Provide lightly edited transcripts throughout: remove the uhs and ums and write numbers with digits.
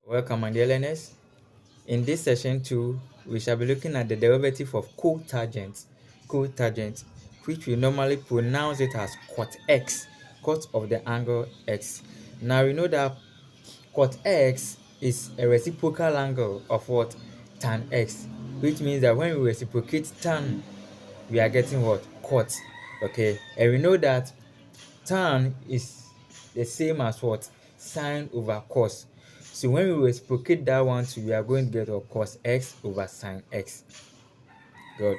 Welcome, my dear learners. In this session 2, we shall be looking at the derivative of cotangent, cotangent, which we normally pronounce it as cotx, cot of the angle x. Now we know that cotx is a reciprocal angle of what? Tan x, which means that when we reciprocate tan, we are getting what? Cot. Okay, and we know that tan is the same as what? Sine over cos. So when we reciprocate that one too, we are going to get a cos x over sine x. Good.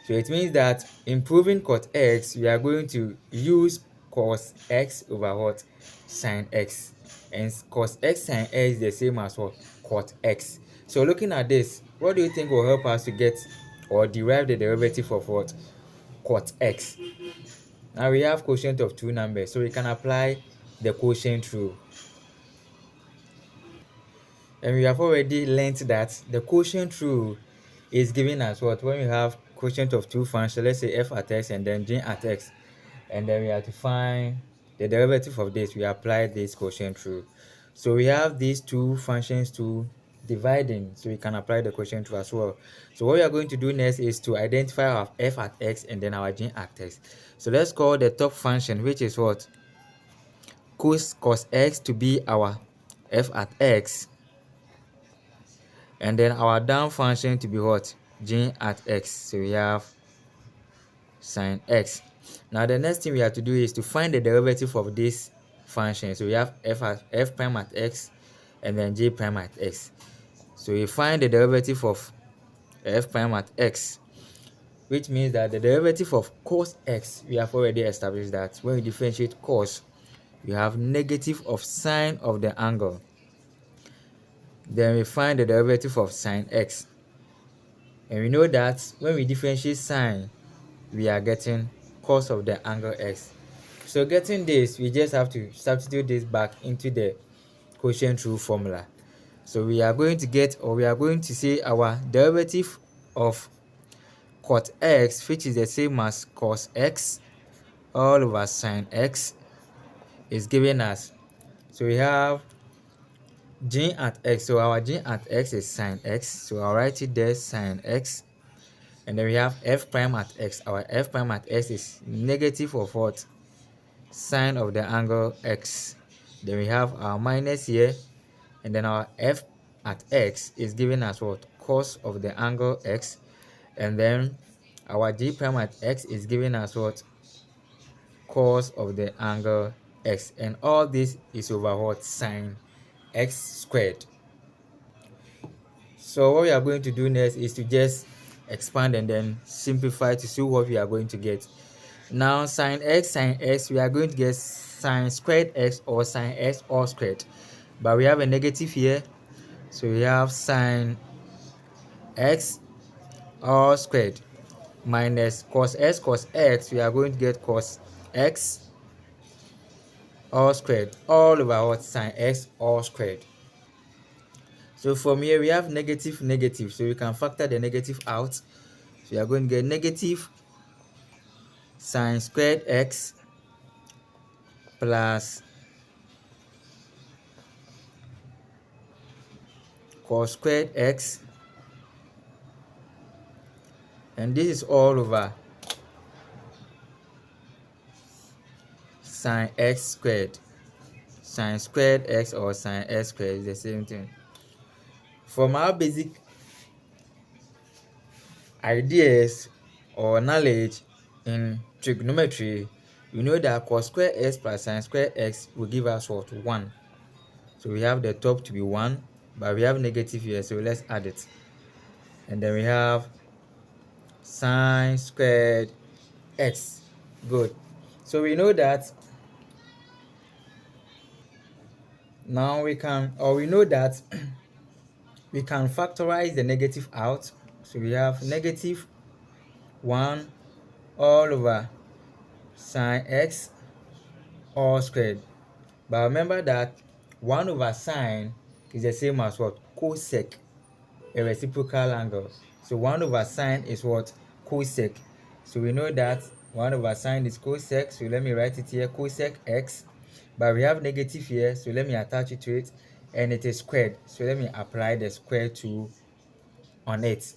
So it means that in proving cot x, we are going to use cos x over what? Sine x. And cos x sine x is the same as what? Cot x. So looking at this, what do you think will help us to get or derive the derivative of what? Cot x. Now we have quotient of two numbers, so we can apply the quotient rule. And we have already learned that the quotient rule is giving us what? When we have quotient of two functions, let's say f at x and then g at x, and then we have to find the derivative of this, we apply this quotient rule. So we have these two functions to dividing, so we can apply the quotient rule as well. So what we are going to do next is to identify our f at x and then our g at x. So let's call the top function, which is what? Cos x, to be our f at x, and then our down function to be what? G at x. So we have sine x. Now the next thing we have to do is to find the derivative of this function. So we have f prime at x and then g prime at x. So we find the derivative of f prime at x, which means that the derivative of cos x, we have already established that when we differentiate cos, you have negative of sine of the angle. Then we find the derivative of sine x. And we know that when we differentiate sine, we are getting cos of the angle x. So getting this, we just have to substitute this back into the quotient rule formula. So we are going to get, or we are going to say, our derivative of cot x, which is the same as cos x all over sine x, is given us. So we have g at x. So our g at x is sine x. So I'll write it there, sine x. And then we have f prime at x. Our f prime at x is negative of what? Sine of the angle x. Then we have our minus here, and then our f at x is giving us what? Cos of the angle x. And then our g prime at x is giving us what? Cos of the angle x. And all this is over what? Sine x squared. So what we are going to do next is to just expand and then simplify to see what we are going to get. Now sine x, we are going to get sine squared x or sine x all squared. But we have a negative here, so we have sine x all squared minus cos x, we are going to get cos x all squared all over what? Sine x all squared. So from here we have negative, negative, so we can factor the negative out. So we are going to get negative sine squared x plus cos squared x, and this is all over sine x squared. Sine squared x or sine x squared is the same thing. From our basic ideas or knowledge in trigonometry, we know that cos square x plus sine square x will give us what? 1. So we have the top to be 1, but we have negative here, so let's add it. And then we have sine squared x. Good. So we know that now we know that we can factorize the negative out. So we have negative 1 all over sine x all squared. But remember that 1 over sine is the same as what? Cosec, a reciprocal angle. So 1 over sine is what? Cosec. So we know that 1 over sine is cosec. So let me write it here, cosec x. But we have negative here, so let me attach it to it. and it is squared. So let me apply the square tool on it.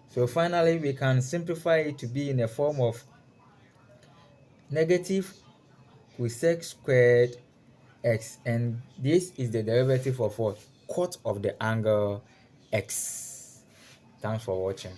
So finally, we can simplify it to be in the form of negative cosec squared x, and this is the derivative of what? Cot of the angle x. Thanks for watching.